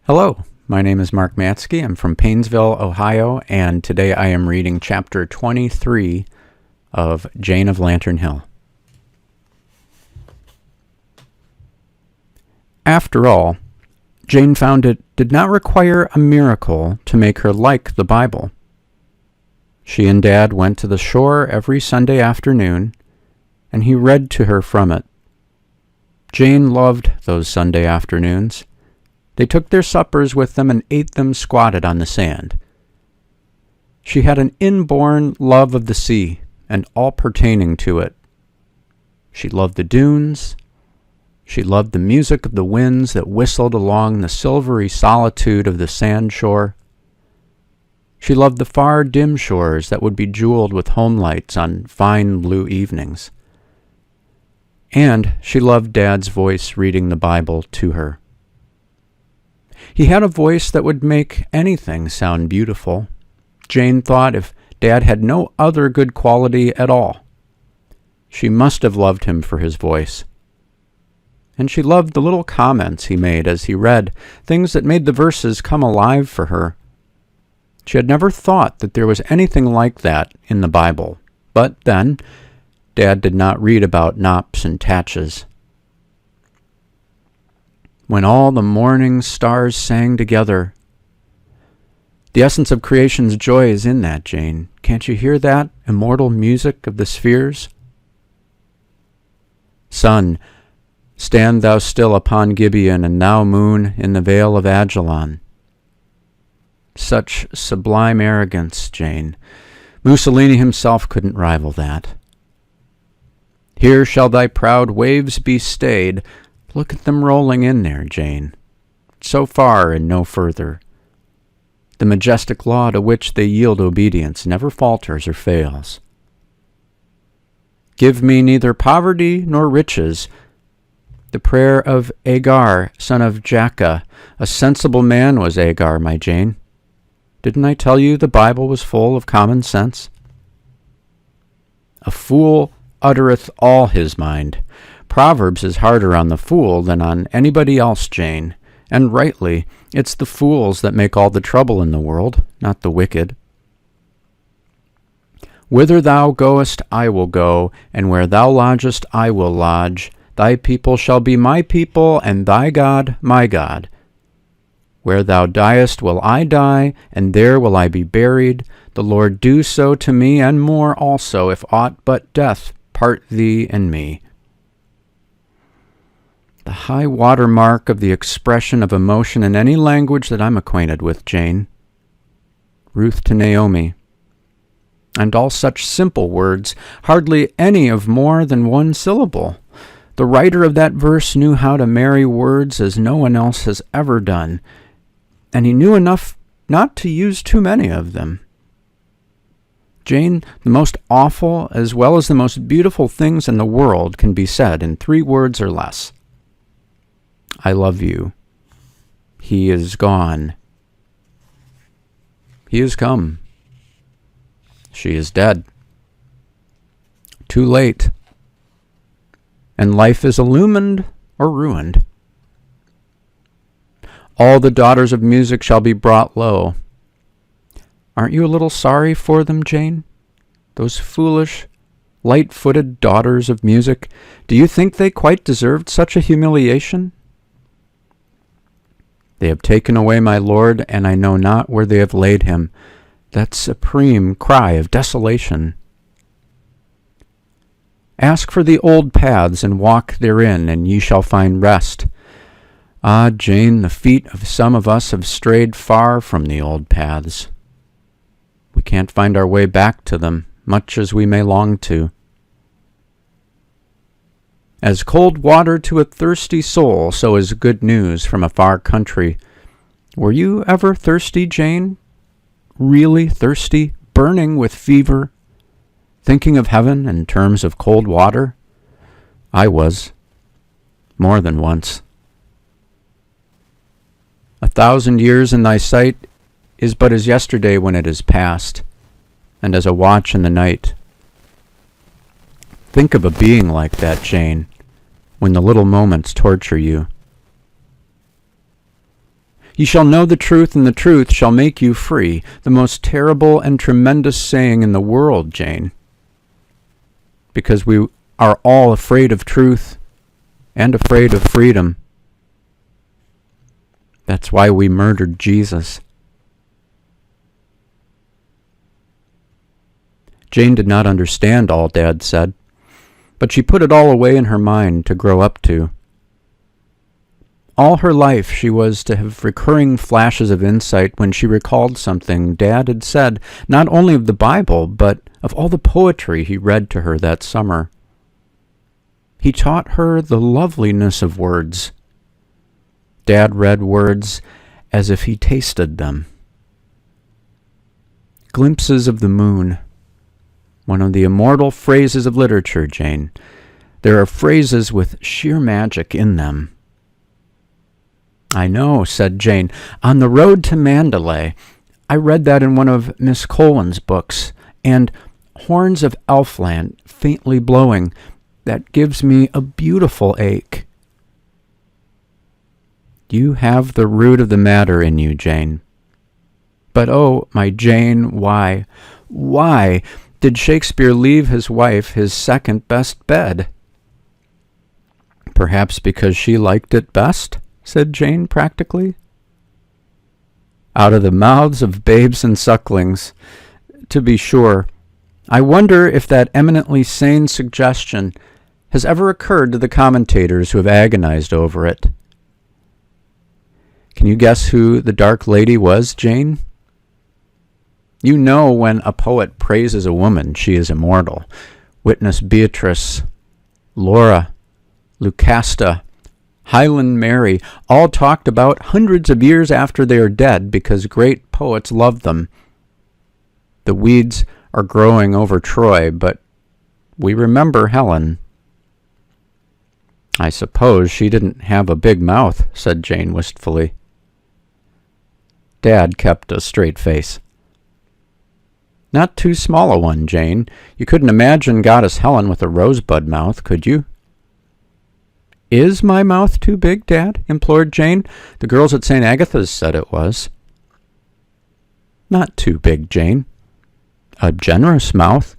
Hello, my name is Mark Matsky. I'm from Painesville, Ohio, and today I am reading chapter 23 of Jane of Lantern Hill. After all, Jane found it did not require a miracle to make her like the Bible. She and Dad went to the shore every Sunday afternoon, and he read to her from it. Jane loved those Sunday afternoons. They took their suppers with them and ate them squatted on the sand. She had an inborn love of the sea and all pertaining to it. She loved the dunes. She loved the music of the winds that whistled along the silvery solitude of the sand shore. She loved the far dim shores that would be jeweled with home lights on fine blue evenings. And she loved Dad's voice reading the Bible to her. He had a voice that would make anything sound beautiful. Jane thought if Dad had no other good quality at all, she must have loved him for his voice. And she loved the little comments he made as he read, things that made the verses come alive for her. She had never thought that there was anything like that in the Bible. But then, Dad did not read about knops and tatches. When all the morning stars sang together. The essence of creation's joy is in that, Jane. Can't you hear that immortal music of the spheres? Sun, stand thou still upon Gibeon, and thou moon in the vale of Ajalon. Such sublime arrogance, Jane. Mussolini himself couldn't rival that. Here shall thy proud waves be stayed. Look at them rolling in there, Jane. So far and no further. The majestic law to which they yield obedience never falters or fails. Give me neither poverty nor riches. The prayer of Agar, son of Jakeh. A sensible man was Agar, my Jane. Didn't I tell you the Bible was full of common sense? A fool uttereth all his mind. Proverbs is harder on the fool than on anybody else, Jane. And rightly, it's the fools that make all the trouble in the world, not the wicked. Whither thou goest, I will go, and where thou lodgest, I will lodge. Thy people shall be my people, and thy God my God. Where thou diest will I die, and there will I be buried. The Lord do so to me, and more also, if aught but death part thee and me. The high water mark of the expression of emotion in any language that I'm acquainted with, Jane. Ruth to Naomi. And all such simple words, hardly any of more than one syllable. The writer of that verse knew how to marry words as no one else has ever done, and he knew enough not to use too many of them. Jane, the most awful as well as the most beautiful things in the world can be said in 3 words or less. I love you. He is gone. He is come. She is dead. Too late. And life is illumined or ruined. All the daughters of music shall be brought low. Aren't you a little sorry for them, Jane? Those foolish, light-footed daughters of music. Do you think they quite deserved such a humiliation? They have taken away my Lord, and I know not where they have laid him. That supreme cry of desolation. Ask for the old paths, and walk therein, and ye shall find rest. Ah, Jane, the feet of some of us have strayed far from the old paths. We can't find our way back to them, much as we may long to. As cold water to a thirsty soul, so is good news from a far country. Were you ever thirsty, Jane? Really thirsty, burning with fever, thinking of heaven in terms of cold water? I was, more than once. 1,000 years in thy sight is but as yesterday when it is past, and as a watch in the night. Think of a being like that, Jane, when the little moments torture you. "Ye shall know the truth, and the truth shall make you free." The most terrible and tremendous saying in the world, Jane. Because we are all afraid of truth and afraid of freedom. That's why we murdered Jesus. Jane did not understand all Dad said, but she put it all away in her mind to grow up to. All her life she was to have recurring flashes of insight when she recalled something Dad had said, not only of the Bible, but of all the poetry he read to her that summer. He taught her the loveliness of words. Dad read words as if he tasted them. Glimpses of the moon. One of the immortal phrases of literature, Jane. There are phrases with sheer magic in them. "I know," said Jane. "On the road to Mandalay. I read that in one of Miss Colwyn's books. And horns of elfland faintly blowing. That gives me a beautiful ache." You have the root of the matter in you, Jane. But oh, my Jane, why did Shakespeare leave his wife his second best bed? "Perhaps because she liked it best," said Jane practically. "Out of the mouths of babes and sucklings, to be sure. I wonder if that eminently sane suggestion has ever occurred to the commentators who have agonized over it. Can you guess who the dark lady was, Jane? You know when a poet praises a woman, she is immortal. Witness Beatrice, Laura, Lucasta, Highland Mary, all talked about hundreds of years after they are dead because great poets love them. The weeds are growing over Troy, but we remember Helen." "I suppose she didn't have a big mouth," said Jane wistfully. Dad kept a straight face. "Not too small a one, Jane. You couldn't imagine Goddess Helen with a rosebud mouth, could you?" "Is my mouth too big, Dad?" implored Jane. "The girls at St. Agatha's said it was." "Not too big, Jane. A generous mouth.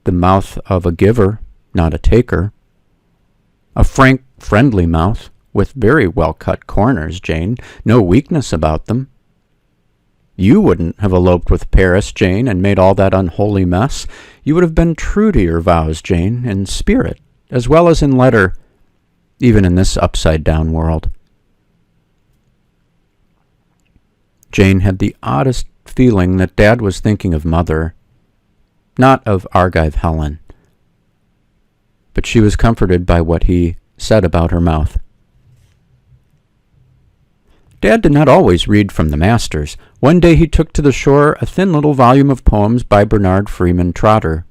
The mouth of a giver, not a taker. A frank, friendly mouth, with very well-cut corners, Jane. No weakness about them. You wouldn't have eloped with Paris, Jane, and made all that unholy mess. You would have been true to your vows, Jane, in spirit, as well as in letter, even in this upside-down world." Jane had the oddest feeling that Dad was thinking of Mother, not of Argive Helen. But she was comforted by what he said about her mouth. Dad did not always read from the masters. One day he took to the shore a thin little volume of poems by Bernard Freeman Trotter.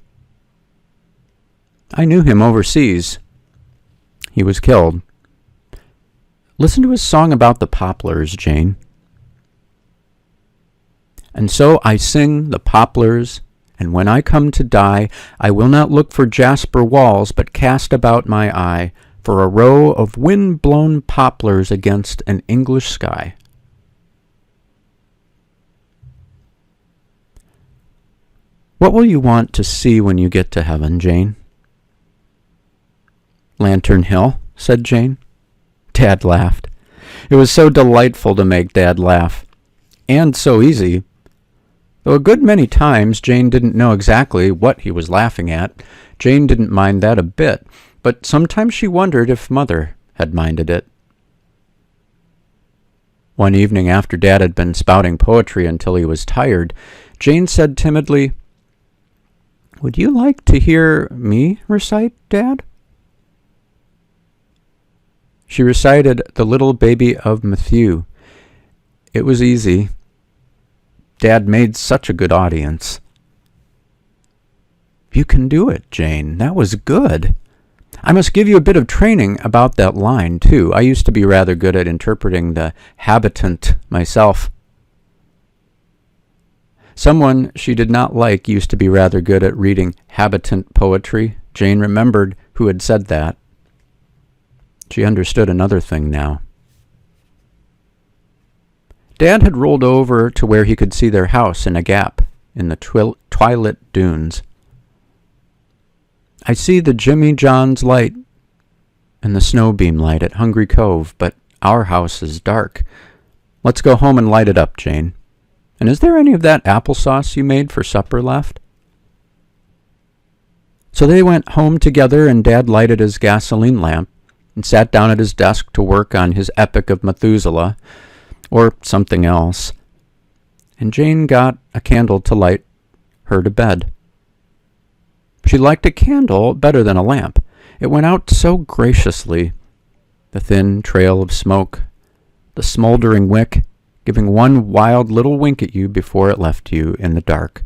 I knew him overseas. He was killed. Listen to his song about the poplars, Jane. "And so I sing the poplars, and when I come to die, I will not look for jasper walls, but cast about my eye for a row of wind-blown poplars against an English sky." What will you want to see when you get to heaven, Jane? "Lantern Hill," said Jane. Dad laughed. It was so delightful to make Dad laugh, and so easy. Though a good many times Jane didn't know exactly what he was laughing at. Jane didn't mind that a bit, but sometimes she wondered if Mother had minded it. One evening after Dad had been spouting poetry until he was tired, Jane said timidly, "Would you like to hear me recite, Dad?" She recited The Little Baby of Matthew. It was easy. Dad made such a good audience. "You can do it, Jane. That was good. I must give you a bit of training about that line, too. I used to be rather good at interpreting the habitant myself." Someone she did not like used to be rather good at reading habitant poetry. Jane remembered who had said that. She understood another thing now. Dad had rolled over to where he could see their house in a gap in the twilit dunes. "I see the Jimmy John's light and the snowbeam light at Hungry Cove, but our house is dark. Let's go home and light it up, Jane. And is there any of that applesauce you made for supper left?" So they went home together, and Dad lighted his gasoline lamp and sat down at his desk to work on his Epic of Methuselah, or something else. And Jane got a candle to light her to bed. She liked a candle better than a lamp. It went out so graciously, the thin trail of smoke, the smoldering wick, giving one wild little wink at you before it left you in the dark.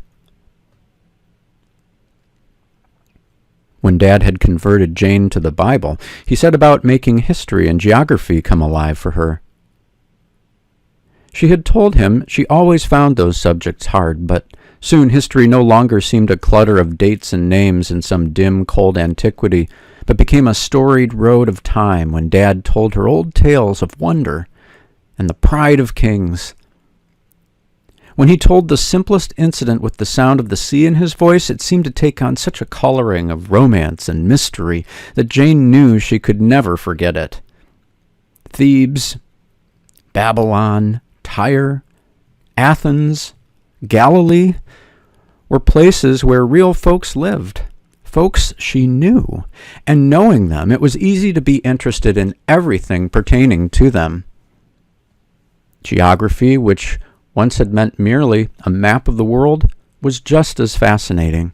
When Dad had converted Jane to the Bible, he set about making history and geography come alive for her. She had told him she always found those subjects hard, but soon history no longer seemed a clutter of dates and names in some dim, cold antiquity, but became a storied road of time when Dad told her old tales of wonder and the pride of kings. When he told the simplest incident with the sound of the sea in his voice, it seemed to take on such a coloring of romance and mystery that Jane knew she could never forget it. Thebes, Babylon, Tyre, Athens, Galilee were places where real folks lived, folks she knew, and knowing them, it was easy to be interested in everything pertaining to them. Geography, which once had meant merely a map of the world, was just as fascinating.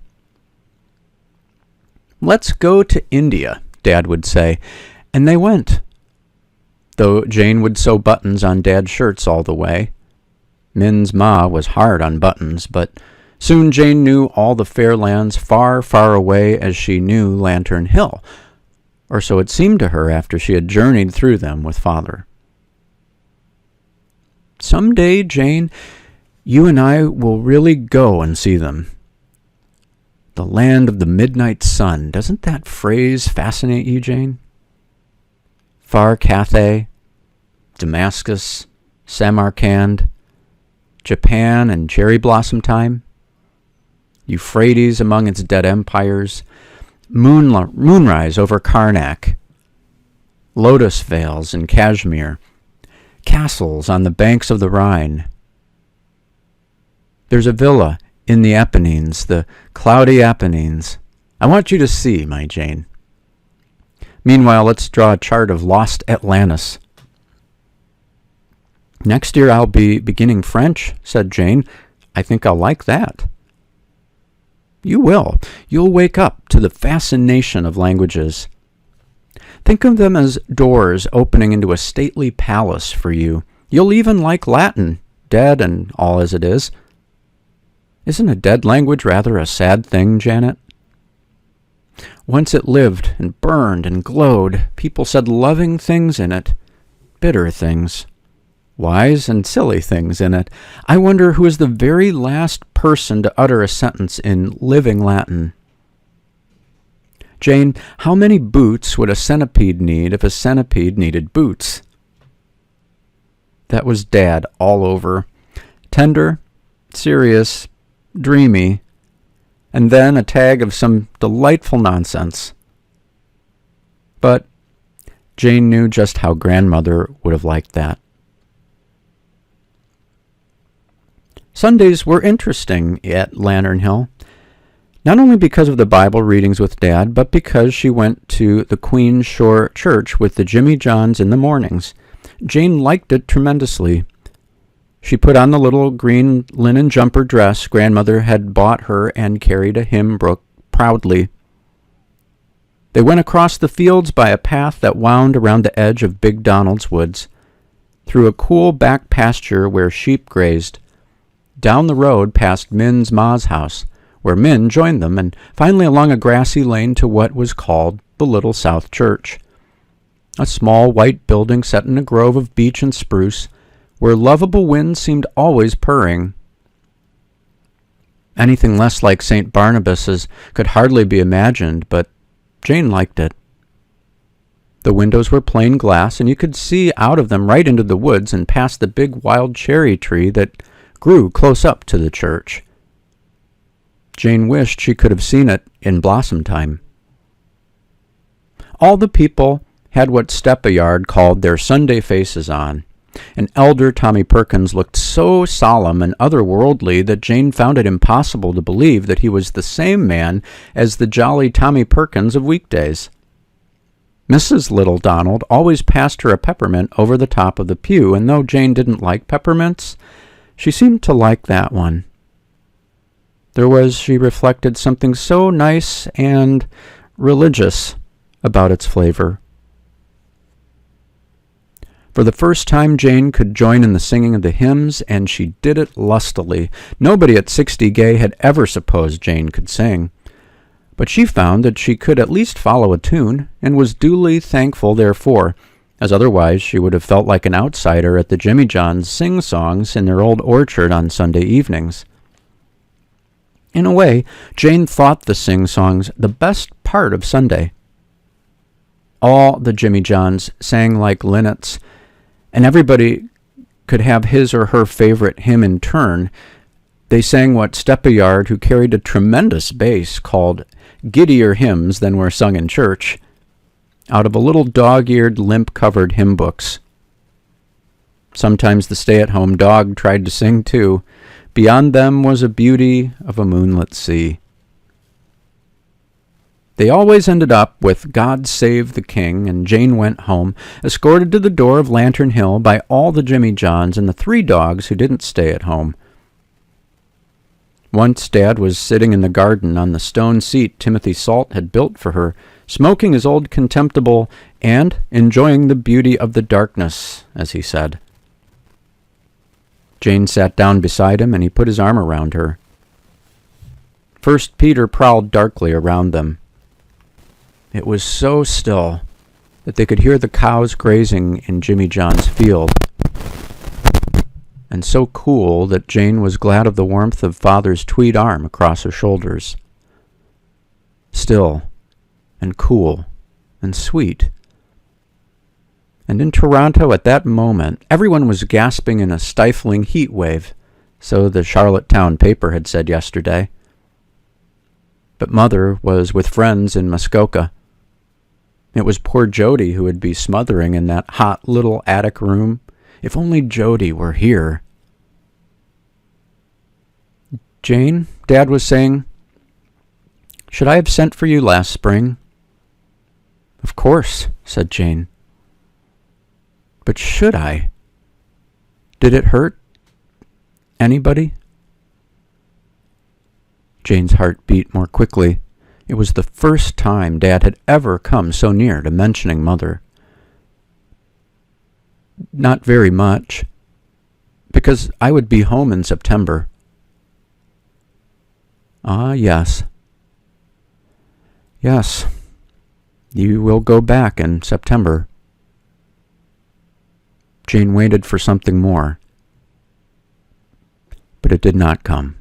"Let's go to India," Dad would say, and they went, though Jane would sew buttons on Dad's shirts all the way. Min's ma was hard on buttons, but soon Jane knew all the fair lands far, far away as she knew Lantern Hill, or so it seemed to her after she had journeyed through them with Father. "Someday, Jane, you and I will really go and see them. The land of the midnight sun. Doesn't that phrase fascinate you, Jane? Far Cathay, Damascus, Samarkand, Japan and cherry blossom time, Euphrates among its dead empires, moonrise over Karnak, lotus veils in Kashmir, castles on the banks of the Rhine. There's a villa in the Apennines, the cloudy Apennines. I want you to see, my Jane. Meanwhile, let's draw a chart of lost Atlantis." "Next year I'll be beginning French," said Jane. "I think I'll like that." "You will. You'll wake up to the fascination of languages. Think of them as doors opening into a stately palace for you. You'll even like Latin, dead and all as it is. Isn't a dead language rather a sad thing, Janet? Once it lived and burned and glowed. People said loving things in it, bitter things, wise and silly things in it. I wonder who is the very last person to utter a sentence in living Latin. Jane, how many boots would a centipede need if a centipede needed boots?" That was Dad all over. Tender, serious, dreamy, and then a tag of some delightful nonsense. But Jane knew just how Grandmother would have liked that. Sundays were interesting at Lantern Hill, not only because of the Bible readings with Dad, but because she went to the Queen's Shore Church with the Jimmy Johns in the mornings. Jane liked it tremendously. She put on the little green linen jumper dress Grandmother had bought her and carried a hymn book proudly. They went across the fields by a path that wound around the edge of Big Donald's woods, through a cool back pasture where sheep grazed, down the road past Min's ma's house, where Min joined them, and finally along a grassy lane to what was called the Little South Church, a small white building set in a grove of beech and spruce, where lovable winds seemed always purring. Anything less like St. Barnabas's could hardly be imagined, but Jane liked it. The windows were plain glass, and you could see out of them right into the woods and past the big wild cherry tree that grew close up to the church. Jane wished she could have seen it in blossom time. All the people had what Step-a-Yard called their Sunday faces on, and Elder Tommy Perkins looked so solemn and otherworldly that Jane found it impossible to believe that he was the same man as the jolly Tommy Perkins of weekdays. Mrs. Little Donald always passed her a peppermint over the top of the pew, and though Jane didn't like peppermints, she seemed to like that one. There was, she reflected, something so nice and religious about its flavor. For the first time, Jane could join in the singing of the hymns, and she did it lustily. Nobody at 60 Gay had ever supposed Jane could sing. But she found that she could at least follow a tune, and was duly thankful therefore, as otherwise she would have felt like an outsider at the Jimmy John's sing-songs in their old orchard on Sunday evenings. In a way, Jane thought the sing-songs the best part of Sunday. All the Jimmy Johns sang like linnets, and everybody could have his or her favorite hymn in turn. They sang what Step-a-Yard, who carried a tremendous bass, called giddier hymns than were sung in church, out of a little dog-eared, limp-covered hymn books. Sometimes the stay-at-home dog tried to sing too. Beyond them was a beauty of a moonlit sea. They always ended up with God Save the King, and Jane went home, escorted to the door of Lantern Hill by all the Jimmy Johns and the 3 dogs who didn't stay at home. Once Dad was sitting in the garden on the stone seat Timothy Salt had built for her, smoking his old contemptible and enjoying the beauty of the darkness, as he said. Jane sat down beside him, and he put his arm around her. First Peter prowled darkly around them. It was so still that they could hear the cows grazing in Jimmy John's field, and so cool that Jane was glad of the warmth of Father's tweed arm across her shoulders. Still and cool and sweet. And in Toronto at that moment, everyone was gasping in a stifling heat wave, so the Charlottetown paper had said yesterday. But Mother was with friends in Muskoka. It was poor Jody who would be smothering in that hot little attic room. If only Jody were here. Jane, Dad was saying, should I have sent for you last spring? Of course, said Jane. But should I? Did it hurt? Anybody? Jane's heart beat more quickly. It was the first time Dad had ever come so near to mentioning Mother. Not very much, because I would be home in September. Ah, yes. Yes, you will go back in September. Jane waited for something more, but it did not come.